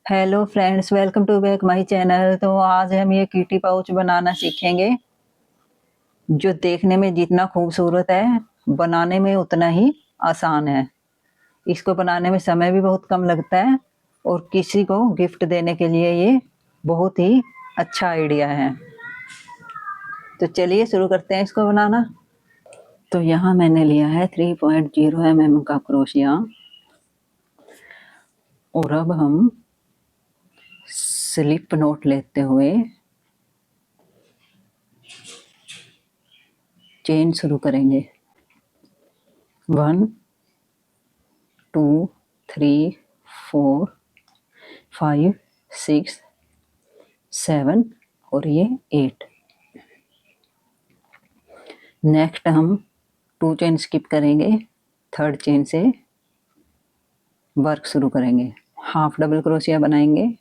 Hello friends, welcome to back my channel. तो आज हम ये किटी पाउच बनाना सीखेंगे, जो देखने में जितना खूबसूरत है, बनाने में उतना ही आसान है। इसको बनाने में समय भी बहुत कम लगता है और किसी को गिफ्ट देने के लिए ये बहुत ही अच्छा आइडिया है। तो चलिए शुरू करते हैं इसको बनाना। तो यहाँ मैंने लिया है 3.0 mm का क्रोशिया और अब हम स्लिप नॉट लेते हुए चेन शुरू करेंगे। 1 2 3 4 5 6 7 और ये 8। नेक्स्ट हम 2 चेन स्किप करेंगे, थर्ड चेन से वर्क शुरू करेंगे। हाफ डबल क्रोशिया बनाएंगे,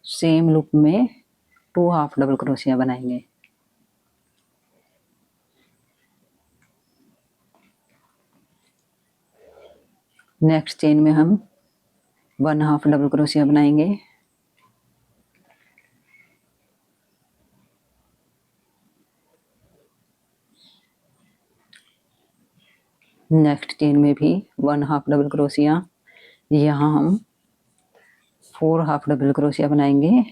सेम लूप में 2 हाफ डबल क्रोशिया बनाएंगे। नेक्स्ट चेन में हम 1 हाफ डबल क्रोशिया बनाएंगे। नेक्स्ट चेन में भी 1 हाफ डबल क्रोशिया। यहाँ हम 4 हाफ डबल क्रोशिया बनाएंगे।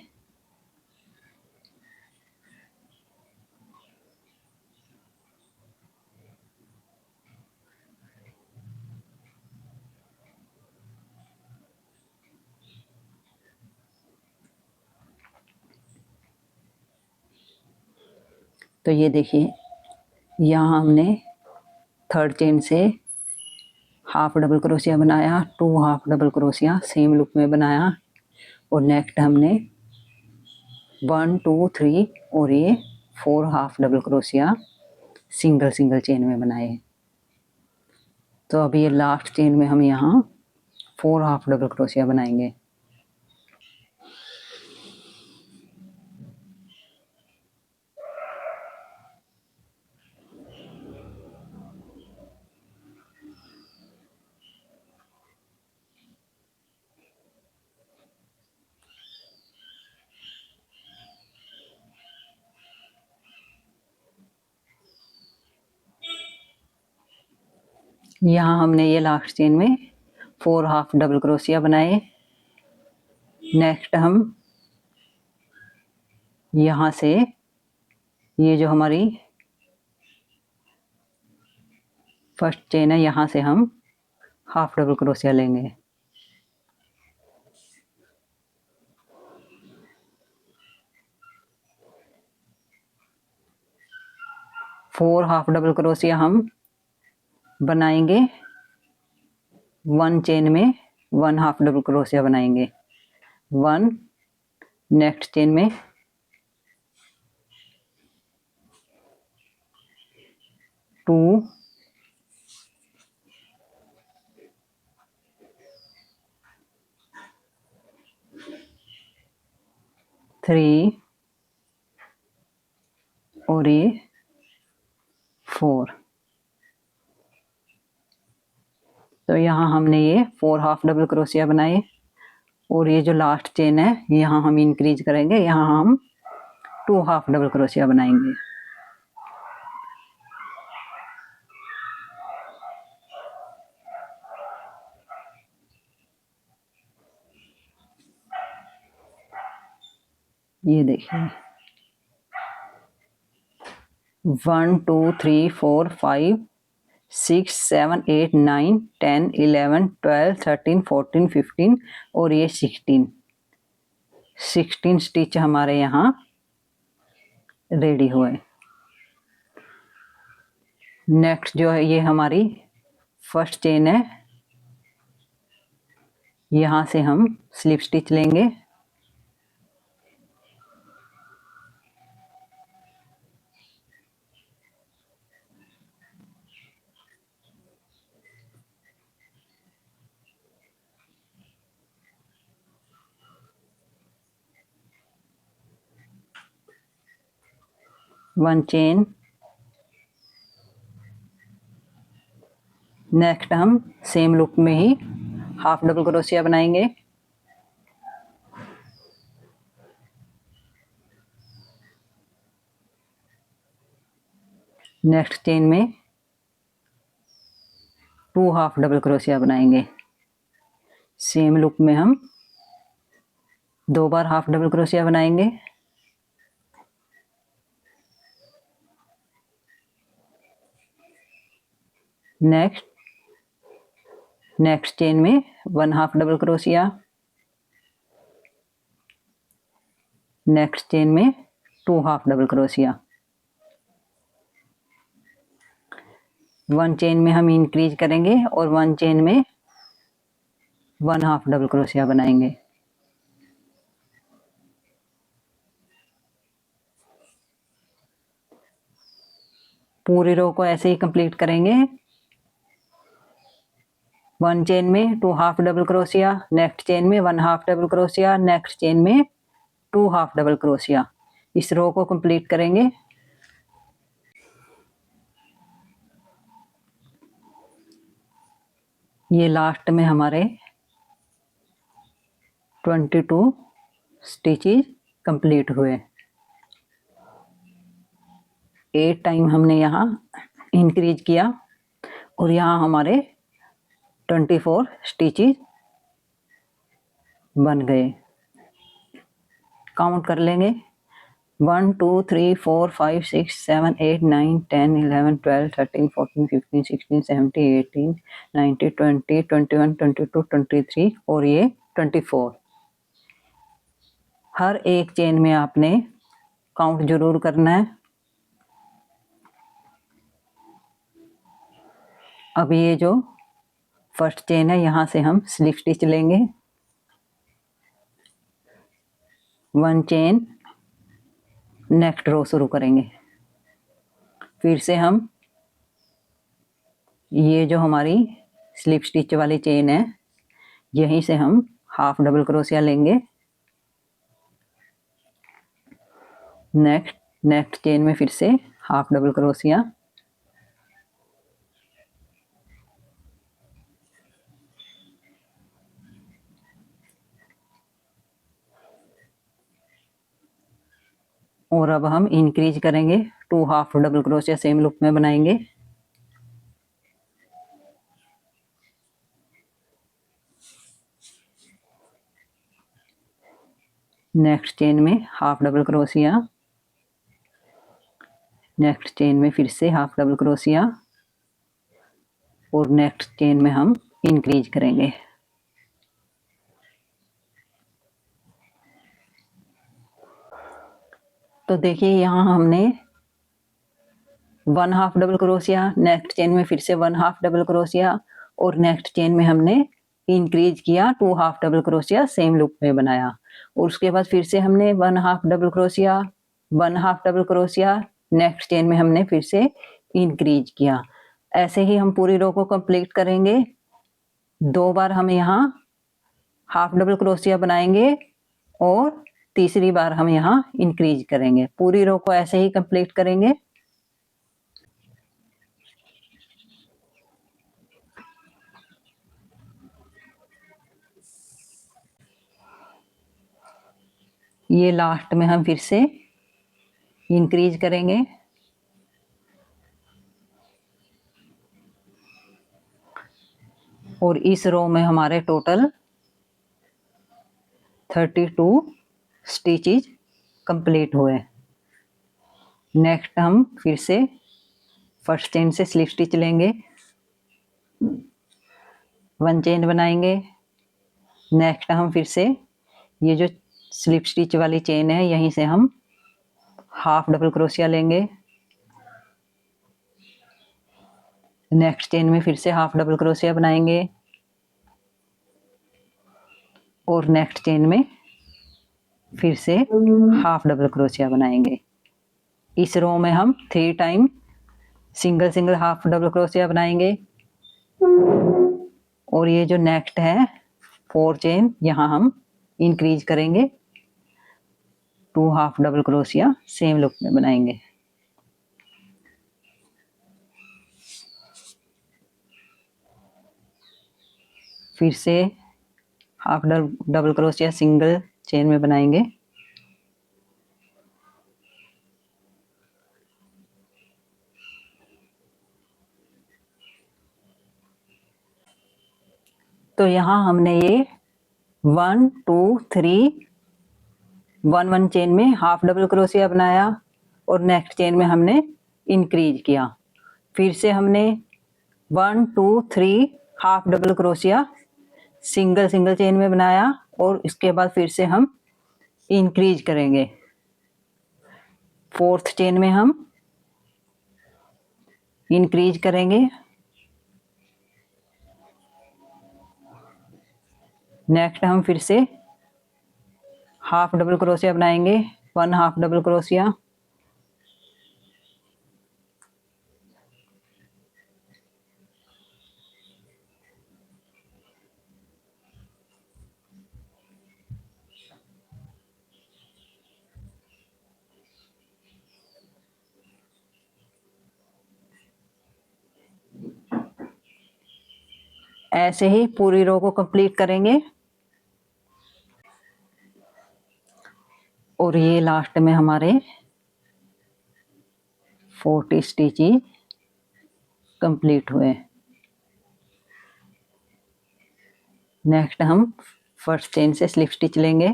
तो ये देखिए, यहाँ हमने थर्ड चेन से हाफ डबल क्रोशिया बनाया, 2 half double crochet same loop में बनाया और नेक्स्ट हमने 1 2 3 और ये 4 half double crochet single single chain में बनाए। तो अब ये लास्ट चेन में हम यहाँ 4 हाफ डबल क्रोशिया बनाएंगे। यहाँ हमने ये लास्ट चेन में 4 हाफ डबल क्रोशिया बनाए। नेक्स्ट हम यहाँ से ये जो हमारी फर्स्ट चेन है, यहाँ से हम हाफ डबल क्रोशिया लेंगे। फोर हाफ डबल क्रोशिया हम बनाएंगे 1 चेन में, 1 हाफ डबल क्रोशिया बनाएंगे। 1 नेक्स्ट चेन में 2 3 और ये 4। तो यहाँ हमने ये 4 हाफ डबल क्रोशिया बनाए और ये जो लास्ट चेन है, यहाँ हम इंक्रीज करेंगे, यहाँ हम 2 हाफ डबल क्रोशिया बनाएंगे। ये देखिए 1 2 3 4 5 6 7 8 9 10 11 12 13 14 15 और ये 16 स्टिच हमारे यहाँ रेडी हुए। नेक्स्ट जो है, ये हमारी फर्स्ट चेन है, यहाँ से हम स्लिप स्टिच लेंगे। 1 चेन। नेक्स्ट हम सेम लूप में ही हाफ डबल क्रोशिया बनाएंगे। नेक्स्ट चेन में 2 हाफ डबल क्रोशिया बनाएंगे। सेम लूप में हम 2 बार हाफ डबल क्रोशिया बनाएंगे। नेक्स्ट चेन में 1 half double crochet. Next chain में 2 हाफ डबल क्रोशिया। 1 चेन में हम इंक्रीज करेंगे और 1 चेन में 1 हाफ डबल क्रोशिया बनाएंगे। पूरी रो को ऐसे ही कंप्लीट करेंगे। 1 चेन में 2 half double crochet, next chain में 1 half double crochet, next chain में 2 हाफ डबल क्रोशिया। इस रो को कंप्लीट करेंगे। ये लास्ट में हमारे 22 स्टिचेस कंप्लीट हुए। 8 टाइम हमने यहाँ इंक्रीज किया और यहाँ हमारे 24 स्टिचेस बन गए। काउंट कर लेंगे। 1 2 3 4 5 6 7 8 9 10 11 12 13 14 15 16 17 18 19 20 21 22 23 और ये 24। हर एक चेन में आपने काउंट जरूर करना है। अब ये जो फर्स्ट चेन है यहाँ से हम स्लिप स्टिच लेंगे। 1 चेन, नेक्स्ट रो शुरू करेंगे। फिर से हम ये जो हमारी स्लिप स्टिच वाली चेन है यहीं से हम हाफ डबल क्रोशिया लेंगे। नेक्स्ट चेन में फिर से हाफ डबल क्रोशिया। और अब हम इंक्रीज करेंगे। 2 half double crochet same loop में बनाएंगे। नेक्स्ट चेन में half double crochet. Next chain में फिर से हाफ डबल क्रोशिया और नेक्स्ट चेन में हम इंक्रीज करेंगे। तो देखिए यहाँ हमने 1 half double crochet, next chain में फिर से 1 हाफ डबल क्रोशिया और नेक्स्ट चेन में हमने इंक्रीज किया 2 half double crochet same loop में बनाया। और उसके बाद फिर से हमने 1 half double crochet, 1 half double crochet, next chain में हमने फिर से इंक्रीज किया। ऐसे ही हम पूरी रो को कंप्लीट करेंगे। 2 बार हम यहाँ हाफ डबल क्रोशिया बनाएंगे और तीसरी बार हम यहाँ इंक्रीज करेंगे। पूरी रो को ऐसे ही कंप्लीट करेंगे। ये लास्ट में हम फिर से इंक्रीज करेंगे। और इस रो में हमारे टोटल 32 स्टिचेस कंप्लीट हुए। नेक्स्ट हम फिर से फर्स्ट चेन से स्लिप स्टिच लेंगे। 1 चेन बनाएंगे। नेक्स्ट हम फिर से ये जो स्लिप स्टिच वाली चेन है यहीं से हम हाफ डबल क्रोशिया लेंगे। नेक्स्ट चेन में फिर से हाफ डबल क्रोशिया बनाएंगे और नेक्स्ट चेन में फिर से हाफ डबल क्रोशिया बनाएंगे। इस रो में हम 3 time single half double crochet बनाएंगे। और ये जो नेक्स्ट है 4 चेन यहाँ हम इंक्रीज करेंगे, 2 half double crochet same loop में बनाएंगे। फिर से half double crochet single chain में बनाएंगे। तो यहाँ हमने ये 1 2 3 1 1 चेन में हाफ डबल क्रोशिया बनाया और नेक्स्ट चेन में हमने इंक्रीज किया। फिर से हमने 1 2 3 half double crochet single single chain में बनाया और इसके बाद फिर से हम इंक्रीज करेंगे। फोर्थ चेन में हम इंक्रीज करेंगे। नेक्स्ट हम फिर से हाफ डबल क्रोशिया बनाएंगे, 1 हाफ डबल क्रोशिया। ऐसे ही पूरी रो को कंप्लीट करेंगे और ये लास्ट में हमारे 40 स्टिचेस कंप्लीट हुए। नेक्स्ट हम फर्स्ट चेन से स्लिप स्टिच लेंगे,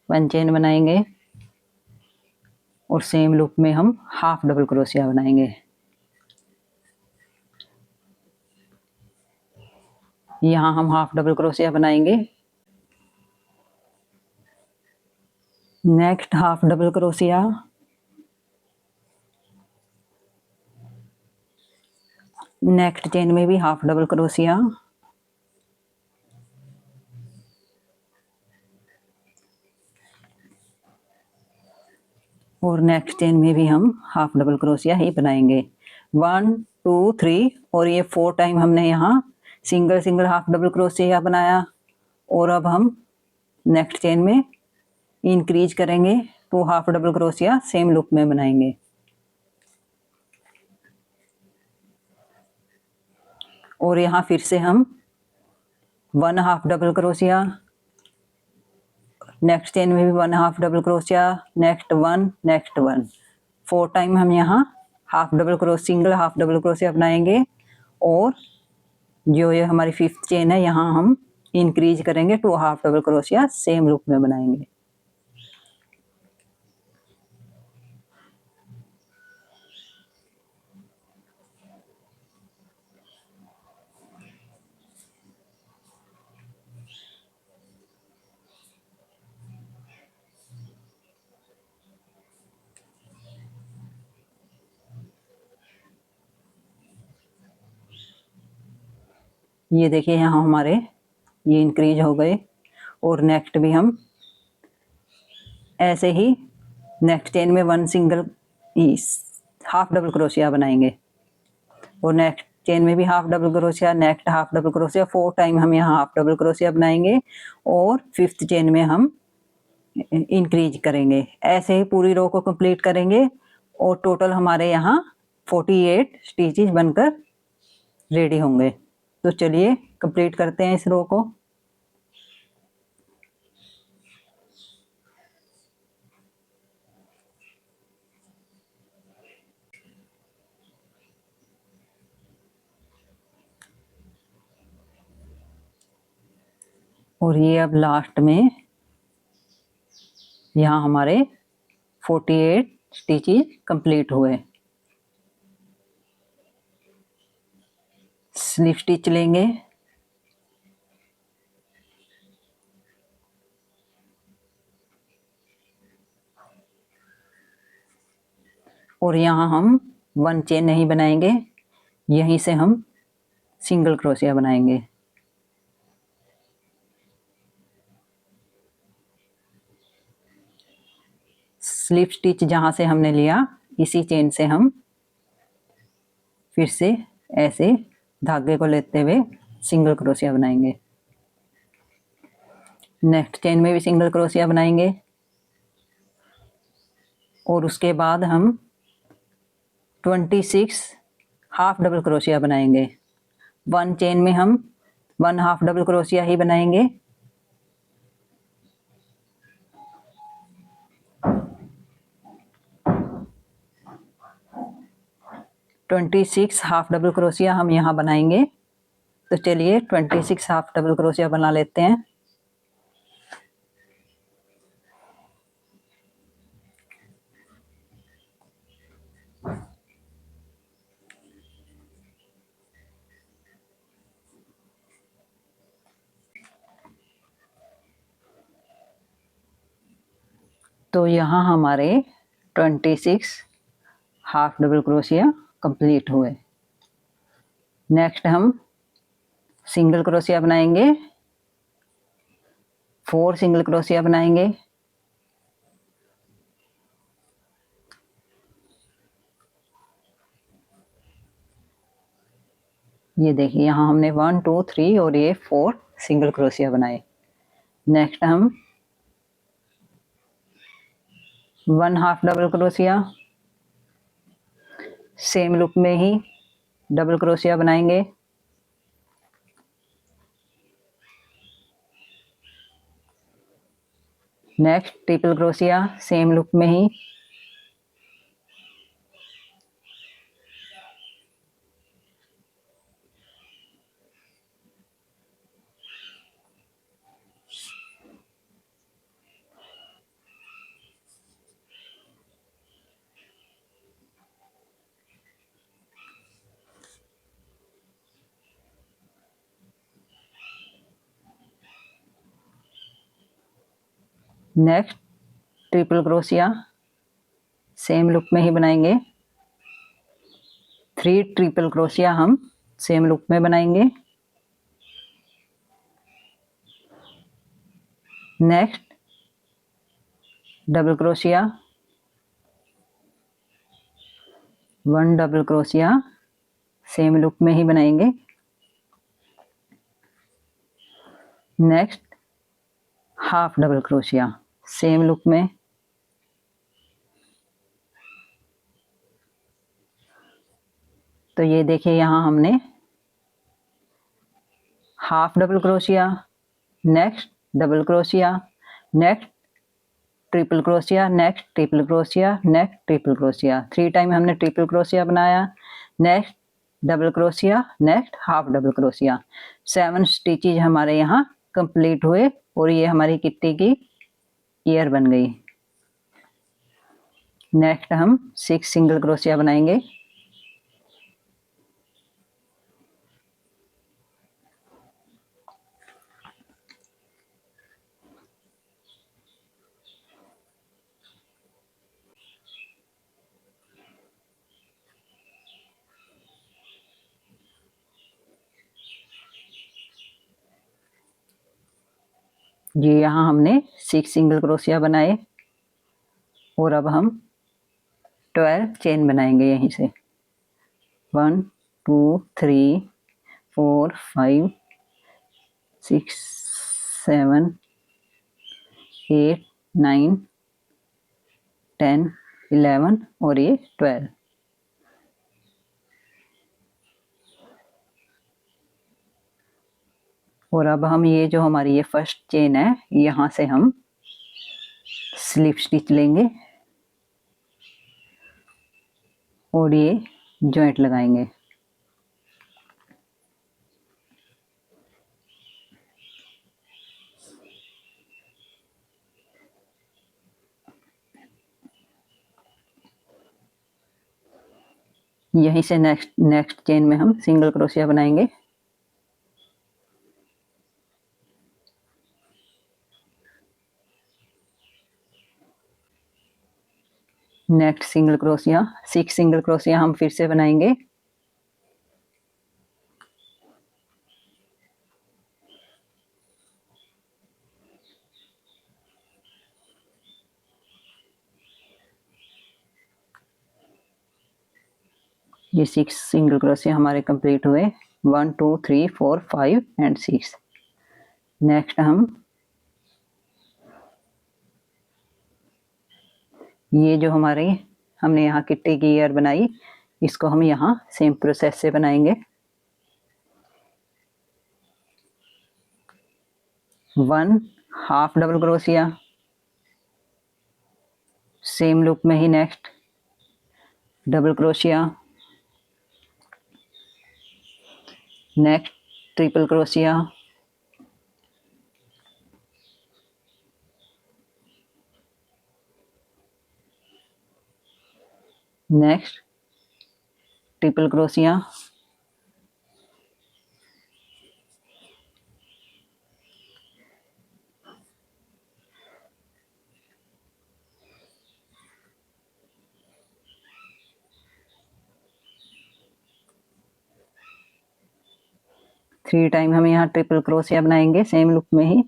1 चेन बनाएंगे और सेम लूप में हम हाफ डबल क्रोशिया बनाएंगे। यहाँ हम हाफ डबल क्रोशिया बनाएंगे। Next half double crochet, next chain में भी हाफ डबल क्रोशिया और नेक्स्ट चेन में भी हम हाफ डबल क्रोशिया ही बनाएंगे। 1 2 3 और ये 4 टाइम हमने यहाँ single single half double crochet बनाया और अब हम नेक्स्ट चेन में इंक्रीज करेंगे तो half double crochet same loop में बनाएंगे। और यहाँ फिर से हम 1 half double crochet, next chain में भी 1 half double crochet, next 1 4 time हम यहाँ half double crochet single half double crochet बनाएंगे और जो ये हमारी 5th चेन है यहाँ हम इंक्रीज करेंगे 2 half double crochet same loop में बनाएंगे। ये देखिए यहाँ हमारे ये इंक्रीज हो गए और नेक्स्ट भी हम ऐसे ही नेक्स्ट चेन में 1 सिंगल हाफ डबल क्रोशिया बनाएंगे और नेक्स्ट चेन में भी half double crochet, next half double crochet, 4 time हम यहाँ हाफ डबल क्रोशिया बनाएंगे और 5th चेन में हम इंक्रीज करेंगे। ऐसे ही पूरी रो को कंप्लीट करेंगे और टोटल हमारे यहाँ 48 स्टिचेस बनकर रेडी होंगे। तो चलिए कंप्लीट करते हैं इस रो को। और ये अब लास्ट में यहाँ हमारे 48 स्टिचेस कंप्लीट हुए। स्लिप स्टिच लेंगे और यहाँ हम 1 चेन नहीं बनाएंगे, यहीं से हम सिंगल क्रोशिया बनाएंगे। स्लिप स्टिच जहाँ से हमने लिया इसी चेन से हम फिर से ऐसे धागे को लेते हुए सिंगल क्रोशिया बनाएंगे। नेक्स्ट चेन में भी सिंगल क्रोशिया बनाएंगे और उसके बाद हम 26 हाफ डबल क्रोशिया बनाएंगे। 1 चेन में हम 1 हाफ डबल क्रोशिया ही बनाएंगे। ट्वेंटी 26 हाफ डबल क्रोशिया हम यहाँ बनाएंगे। तो चलिए 26 हाफ डबल क्रोशिया बना लेते हैं। तो यहाँ हमारे 26 हाफ डबल क्रोशिया कंप्लीट हुए। नेक्स्ट हम सिंगल क्रोशिया बनाएंगे, 4 सिंगल क्रोशिया बनाएंगे। ये देखिए यहाँ हमने 1 2 3 और ये 4 सिंगल क्रोशिया बनाए। नेक्स्ट हम 1 half double crochet same loop में ही डबल क्रोशिया बनाएंगे। Next triple crochet same loop में ही। Next triple crochet same loop में ही बनाएंगे। 3 ट्रिपल क्रोशिया हम सेम लूप में बनाएंगे। Next double crochet 1 double crochet same loop में ही बनाएंगे। Next half double crochet same loop में। तो ये देखिए यहाँ हमने half double crochet, next double crochet, next triple crochet, next triple crochet, next triple crochet, 3 time हमने ट्रिपल क्रोशिया बनाया। Next double crochet, next half double crochet. 7 stitches हमारे यहाँ कंप्लीट हुए और ये हमारी किट्टी की ईयर बन गई। नेक्स्ट हम 6 सिंगल क्रोशिया बनाएंगे। ये यहाँ हमने 6 सिंगल क्रोशिया बनाए और अब हम 12 चेन बनाएंगे यहीं से। 1 2 3 4 5 6 7 8 9 10 11 और ये 12। और अब हम ये जो हमारी ये फर्स्ट चेन है यहाँ से हम स्लिप स्टिच लेंगे और ये जॉइंट लगाएंगे। यहीं से नेक्स्ट चेन में हम सिंगल क्रोशिया बनाएंगे। Next single crochet, 6 single crochet हम फिर से बनाएंगे। ये 6 सिंगल क्रोशिया हमारे कंप्लीट हुए। 1 2 3 4 5 एंड 6। नेक्स्ट हम ये जो हमारे हमने यहाँ किट्टी की ईयर बनाई इसको हम यहाँ सेम प्रोसेस से बनाएंगे। 1 half double crochet, same loop में ही next double crochet, next triple crochet, next triple crochet, three time हम यहाँ ट्रिपल क्रोशिया बनाएंगे सेम लूप में ही।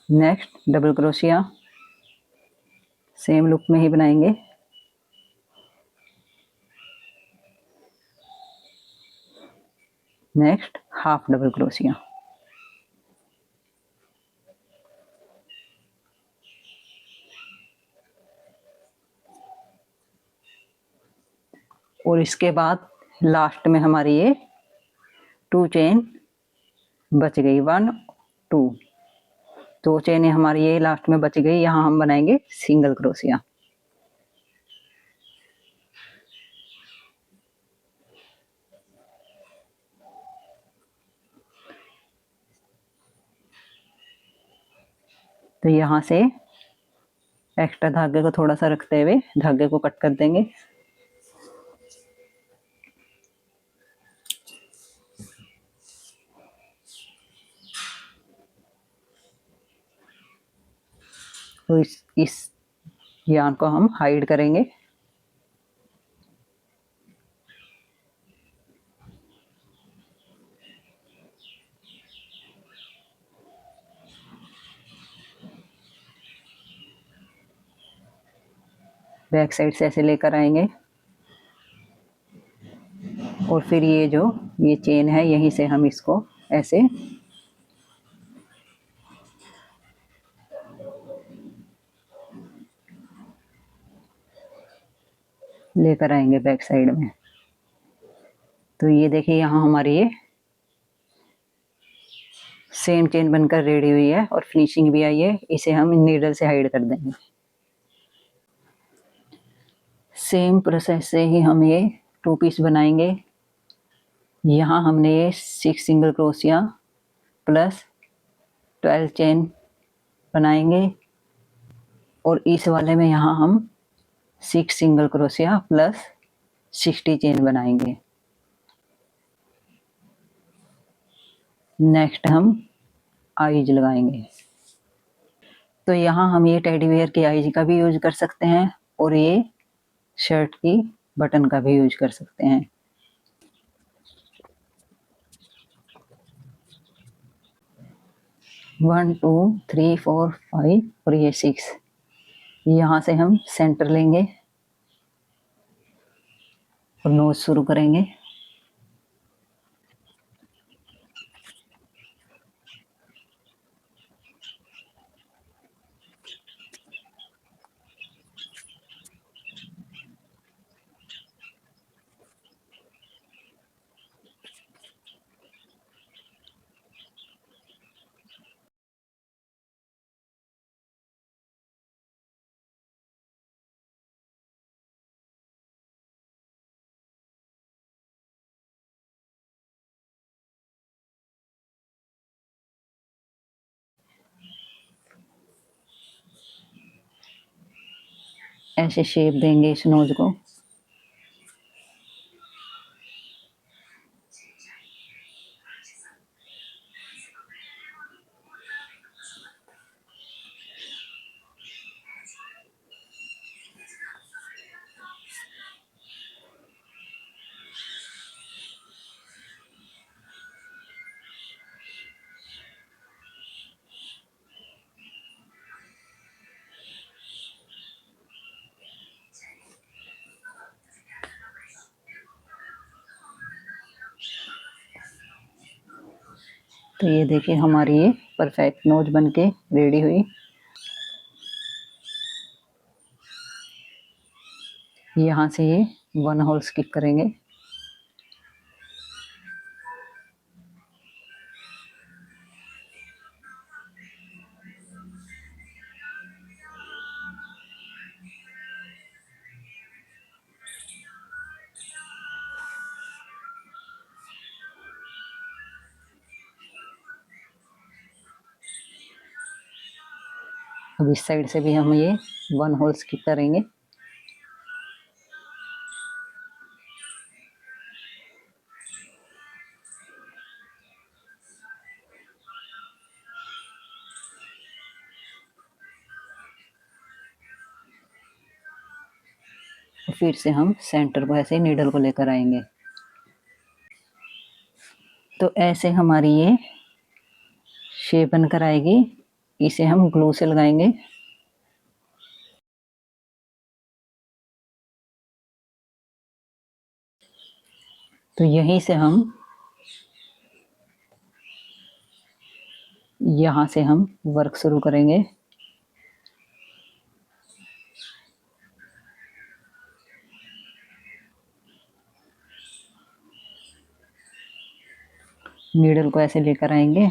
Next double crochet, same loop में ही बनाएंगे। नेक्स्ट हाफ डबल क्रोशिया, और इसके बाद लास्ट में हमारी ये 2 चेन बच गई, 1 2, 2 चेन हमारी ये लास्ट में बच गई। यहाँ हम बनाएंगे सिंगल क्रोशिया। तो यहाँ से एक्स्ट्रा धागे को थोड़ा सा रखते हुए धागे को कट कर देंगे। तो इस यार्न को हम हाइड करेंगे। बैक साइड से ऐसे लेकर आएंगे और फिर ये चेन है यहीं से हम इसको ऐसे लेकर आएंगे बैक साइड में। तो ये देखिए यहाँ हमारी ये सेम चेन बनकर रेडी हुई है और फिनिशिंग भी आई है। इसे हम नीडल से हाइड कर देंगे। सेम प्रोसेस से ही हम ये 2 पीस बनाएंगे। यहाँ हमने ये 6 सिंगल क्रोशिया प्लस 12 चेन बनाएंगे और इस वाले में यहाँ हम 6 सिंगल क्रोशिया प्लस 60 चेन बनाएंगे। नेक्स्ट हम आईज लगाएंगे। तो यहाँ हम ये टेडी बियर की आईज का भी यूज कर सकते हैं और ये शर्ट की बटन का भी यूज कर सकते हैं। One two three four five और ये 6। यहाँ से हम सेंटर लेंगे और नोज शुरू करेंगे। ऐसे शेप देंगे इस नोज को। तो ये देखिए हमारी ये परफेक्ट नोज बनके रेडी हुई। यहाँ से ये 1 होल स्किप करेंगे। अब इस साइड से भी हम ये 1 होल स्किप करेंगे। फिर से हम सेंटर को ऐसे नीडल को लेकर आएंगे। तो ऐसे हमारी ये शेप बनकर आएगी। इसे हम ग्लू से लगाएंगे। तो यहीं से हम यहाँ से हम वर्क शुरू करेंगे। नीडल को ऐसे लेकर आएंगे।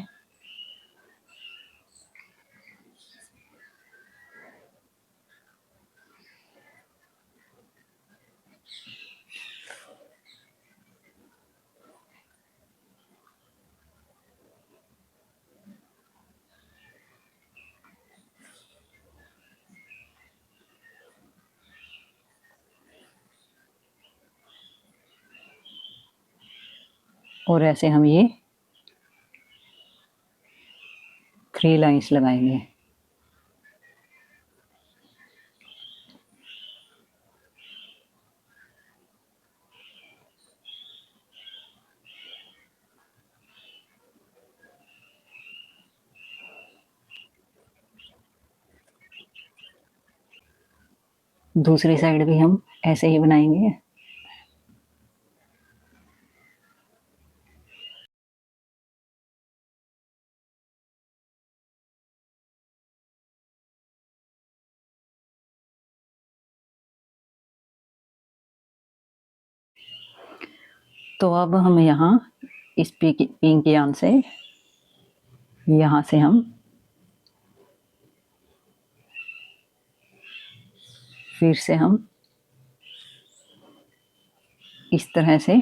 और ऐसे हम ये 3 लाइंस लगाएंगे। दूसरी साइड भी हम ऐसे ही बनाएंगे। तो अब हम यहाँ इस पिंक यार्न से यहाँ से हम फिर से हम इस तरह से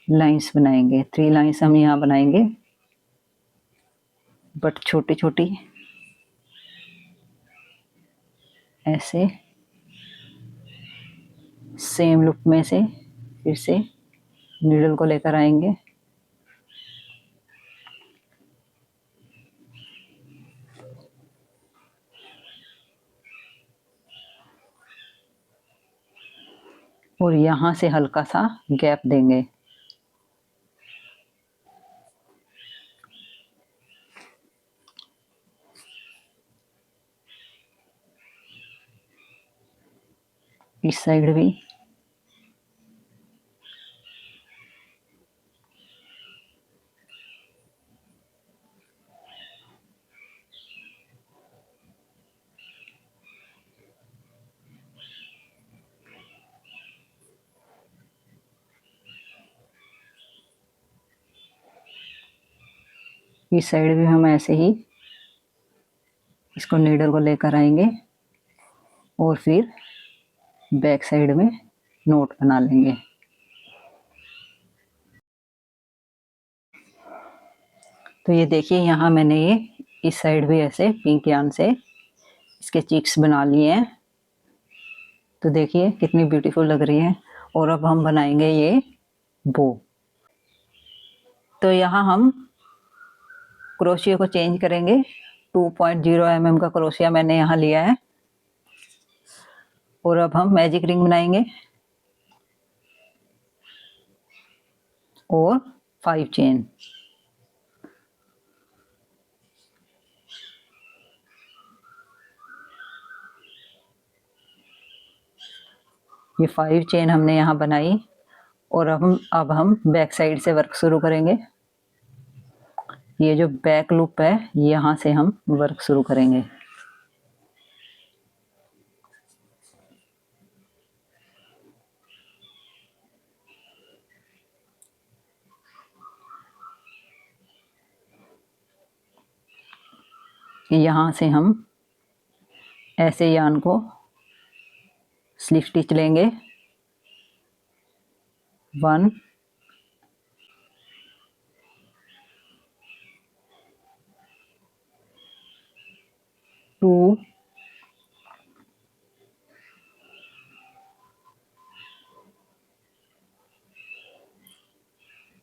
लाइंस बनाएंगे। 3 लाइंस हम यहाँ बनाएंगे, बट छोटी छोटी ऐसे सेम लुक में से फिर से नीडल को लेकर आएंगे। और यहाँ से हल्का सा गैप देंगे। इस साइड भी हम ऐसे ही इसको नीडल को लेकर आएंगे और फिर बैक साइड में नोट बना लेंगे। तो ये देखिए यहाँ मैंने ये इस साइड भी ऐसे पिंक यार्न से इसके चीक्स बना लिए हैं। तो देखिए कितनी ब्यूटीफुल लग रही है। और अब हम बनाएंगे ये बो। तो यहाँ हम क्रोशिया को चेंज करेंगे। 2.0 mm का क्रोशिया मैंने यहाँ लिया है। और अब हम मैजिक रिंग बनाएंगे और 5 चेन। ये 5 चेन हमने यहाँ बनाई। और अब हम बैक साइड से वर्क शुरू करेंगे। ये जो बैक लूप है यहाँ से हम वर्क शुरू करेंगे। कि यहाँ से हम ऐसे यार्न को स्लिप स्टिच लेंगे, 1 2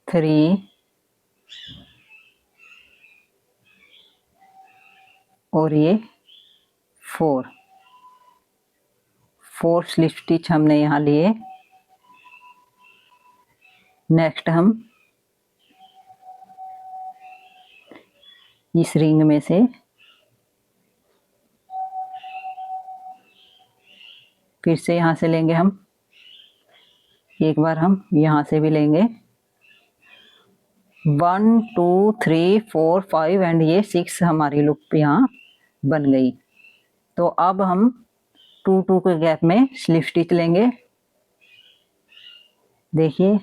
3 और ये 4 स्लिप स्टिच हमने यहाँ लिए। नेक्स्ट हम इस रिंग में से फिर से यहाँ से लेंगे हम, एक बार हम यहाँ से भी लेंगे, 1 2 3 4 5 एंड ये 6 हमारी लूप यहाँ बन गई। तो अब हम 2 2 के गैप में स्लिप स्टिच लेंगे। देखिए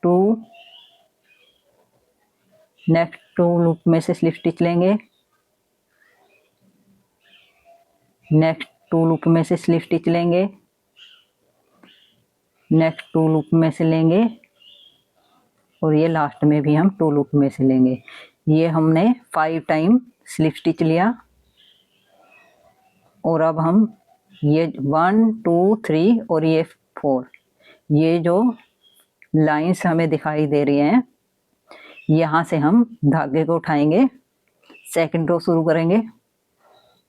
2, नेक्स्ट 2 लूप में से स्लिप स्टिच लेंगे, नेक्स्ट 2 लूप में से स्लिप स्टिच लेंगे, नेक्स्ट 2 लूप में से लेंगे और ये लास्ट में भी हम 2 लूप में से लेंगे। ये हमने 5 टाइम स्लिप स्टिच लिया और अब हम ये 1 2 3 और ये 4, ये जो लाइंस हमें दिखाई दे रही हैं, यहाँ से हम धागे को उठाएंगे, सेकंड रो शुरू करेंगे।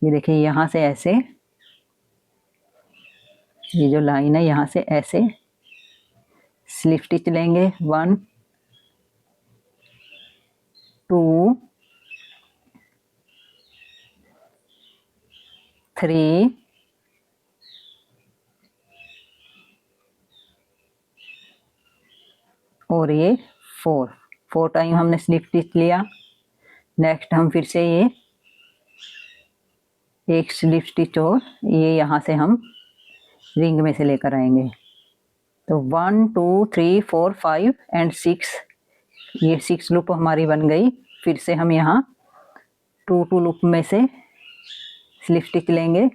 ये देखिए यहाँ से ऐसे, ये जो लाइन है यहाँ से ऐसे स्लिप स्टिच लेंगे, 1 2 3 और ये 4 टाइम हमने स्लिप स्टिच लिया। नेक्स्ट हम फिर से ये एक स्लिप स्टिच और ये यहाँ से हम रिंग में से लेकर आएंगे। तो 1 2 3 4 5 एंड 6, ये 6 लूप हमारी बन गई। फिर से हम यहाँ 2 2 लूप में से स्लिप स्टिच लेंगे,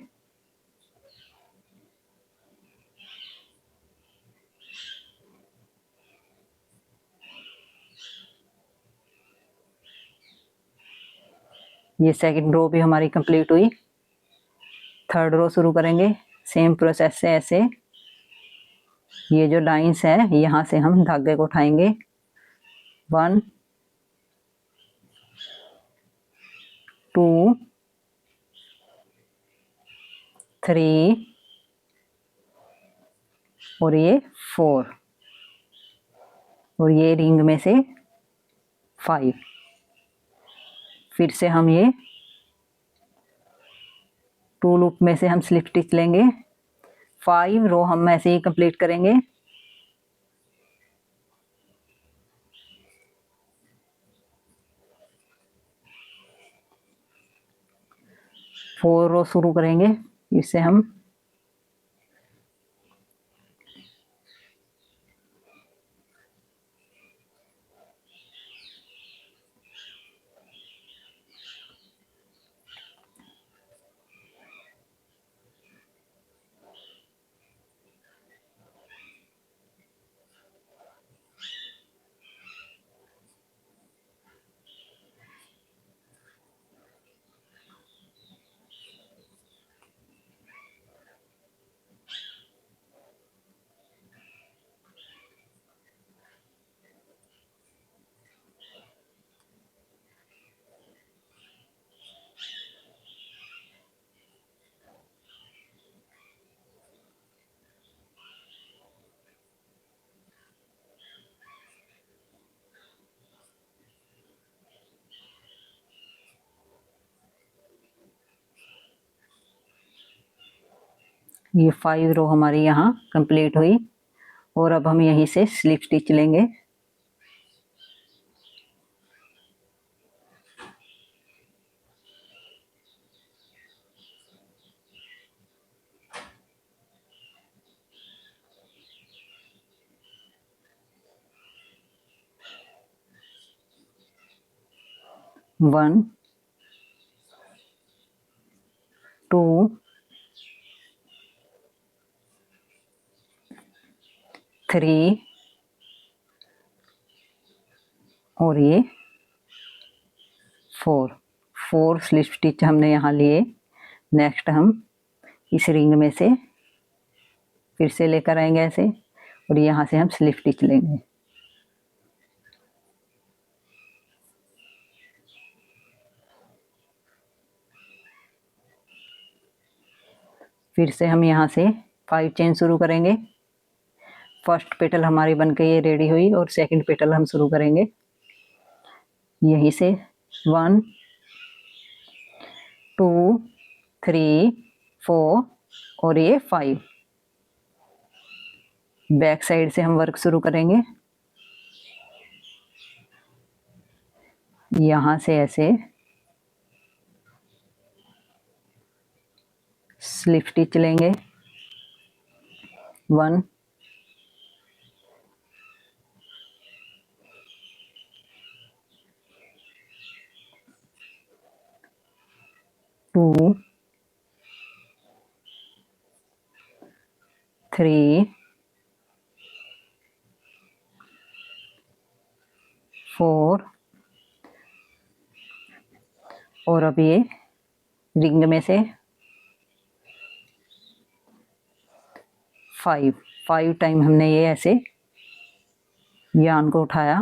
ये सेकंड रो भी हमारी कंप्लीट हुई। थर्ड रो शुरू करेंगे, सेम प्रोसेस से ऐसे ये जो लाइंस है यहाँ से हम धागे को उठाएंगे, 1 2 3 और ये 4 और ये रिंग में से 5। फिर से हम ये 2 लूप में से हम स्लिप स्टिच लेंगे, 5 रो हम ऐसे ही कंप्लीट करेंगे। फोर रो शुरू करेंगे, इससे हम ये 5 रो हमारी यहाँ कंप्लीट हुई और अब हम यहीं से स्लिप स्टिच लेंगे। 1 2 3 और ये 4 स्लिप स्टिच हमने यहाँ लिए। नेक्स्ट हम इस रिंग में से फिर से लेकर आएंगे ऐसे, और यहाँ से हम स्लिप स्टिच लेंगे। फिर से हम यहाँ से 5 चेन शुरू करेंगे। फर्स्ट पेटल हमारी बनके ये रेडी हुई और सेकंड पेटल हम शुरू करेंगे यहीं से। 1 2 3 4 और ये 5। बैक साइड से हम वर्क शुरू करेंगे। यहाँ से ऐसे स्लिप स्टिच लेंगे। 1 2 3 4 और अब ये रिंग में से 5 टाइम हमने ये ऐसे यान को उठाया।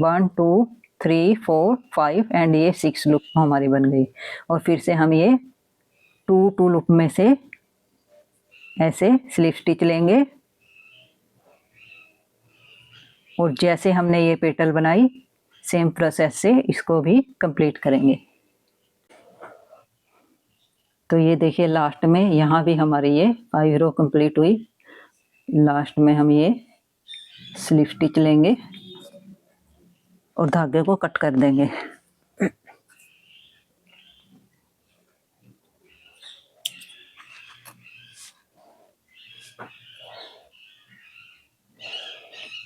1 2 3 4 5 एंड ये 6 लूप हमारी बन गई। और फिर से हम ये 2 लूप में से ऐसे स्लिप स्टिच लेंगे और जैसे हमने ये पेटल बनाई सेम प्रोसेस से इसको भी कंप्लीट करेंगे। तो ये देखिए लास्ट में यहाँ भी हमारी ये 5 रो कंप्लीट हुई। लास्ट में हम ये स्लिप स्टिच लेंगे और धागे को कट कर देंगे।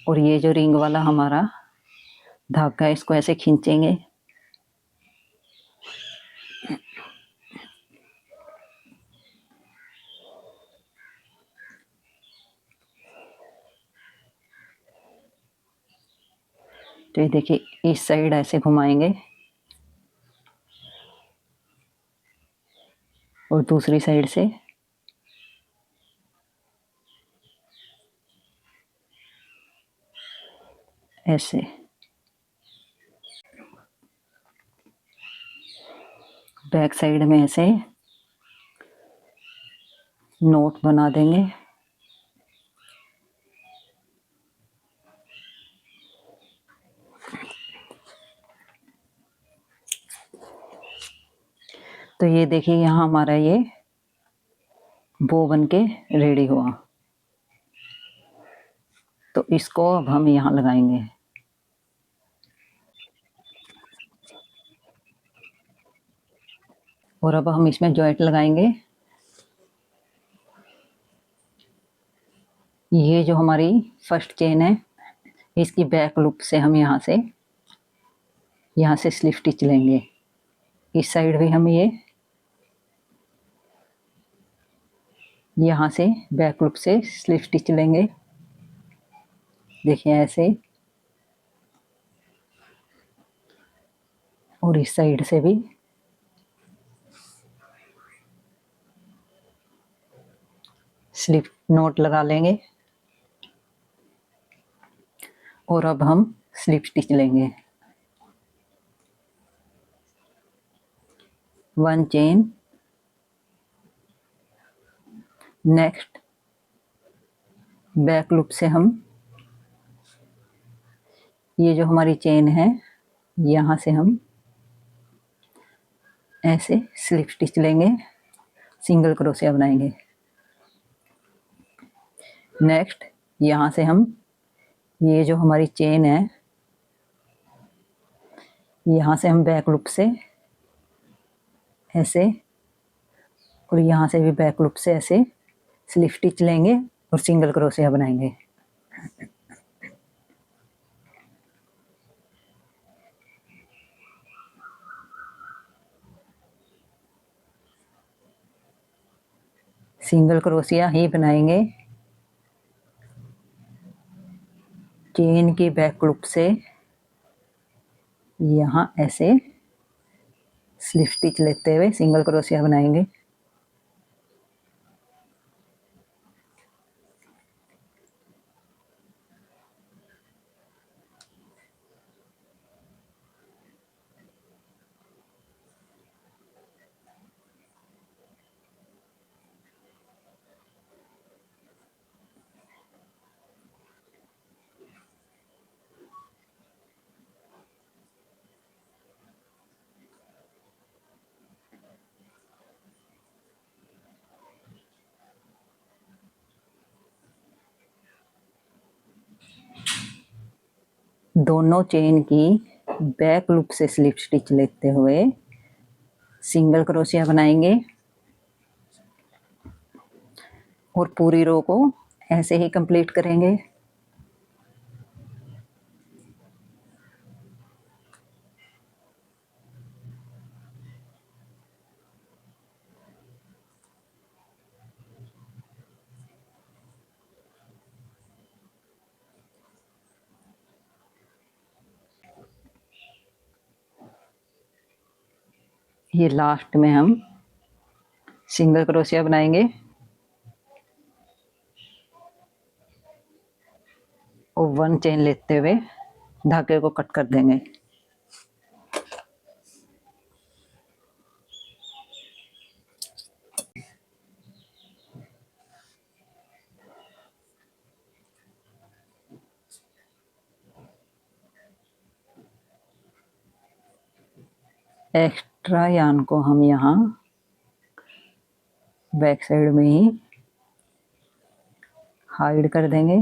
और ये जो रिंग वाला हमारा धागा है इसको ऐसे खींचेंगे। तो ये देखिए इस साइड ऐसे घुमाएंगे और दूसरी साइड से ऐसे। बैक साइड में ऐसे नोट बना देंगे। तो ये देखिए यहाँ हमारा ये बो बन के रेडी हुआ। तो इसको अब हम यहाँ लगाएंगे। और अब हम इसमें जॉइंट लगाएंगे। ये जो हमारी फर्स्ट चेन है इसकी बैक लूप से हम यहाँ से स्लिप स्टिच लेंगे। इस साइड भी हम ये यहाँ से बैक लूप से स्लिप स्टिच लेंगे। देखिए ऐसे। और इस साइड से भी स्लिप नोट लगा लेंगे। और अब हम स्लिप स्टिच लेंगे। 1 चेन। नेक्स्ट बैक लूप से हम ये जो हमारी चेन है यहाँ से हम ऐसे स्लिप स्टिच लेंगे, सिंगल क्रोशिया बनाएंगे। नेक्स्ट यहाँ से हम ये जो हमारी चेन है यहाँ से हम बैक लूप से ऐसे और यहाँ से भी बैक लूप से ऐसे स्लिप स्टिच लेंगे और सिंगल क्रोशिया बनाएंगे। सिंगल क्रोशिया ही बनाएंगे। चेन की बैक लूप से यहाँ ऐसे स्लिप स्टिच लेते हुए सिंगल क्रोशिया बनाएंगे। दोनों चेन की बैक लूप से स्लिप स्टिच लेते हुए सिंगल क्रोशिया बनाएंगे और पूरी रो को ऐसे ही कंप्लीट करेंगे। ये लास्ट में हम सिंगल क्रोशिया बनाएंगे और 1 चेन लेते हुए धागे को कट कर देंगे। एक्स्ट्रा यान को हम यहाँ बैक साइड में ही हाइड कर देंगे।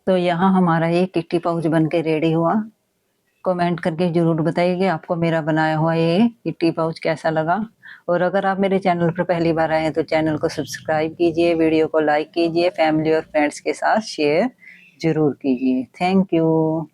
तो यहाँ हमारा ये किट्टी पाउच बन के रेडी हुआ। कमेंट करके ज़रूर बताइए कि आपको मेरा बनाया हुआ ये किट्टी पाउच कैसा लगा। और अगर आप मेरे चैनल पर पहली बार आए हैं तो चैनल को सब्सक्राइब कीजिए, वीडियो को लाइक कीजिए, फैमिली और फ्रेंड्स के साथ शेयर ज़रूर कीजिए। Thank you.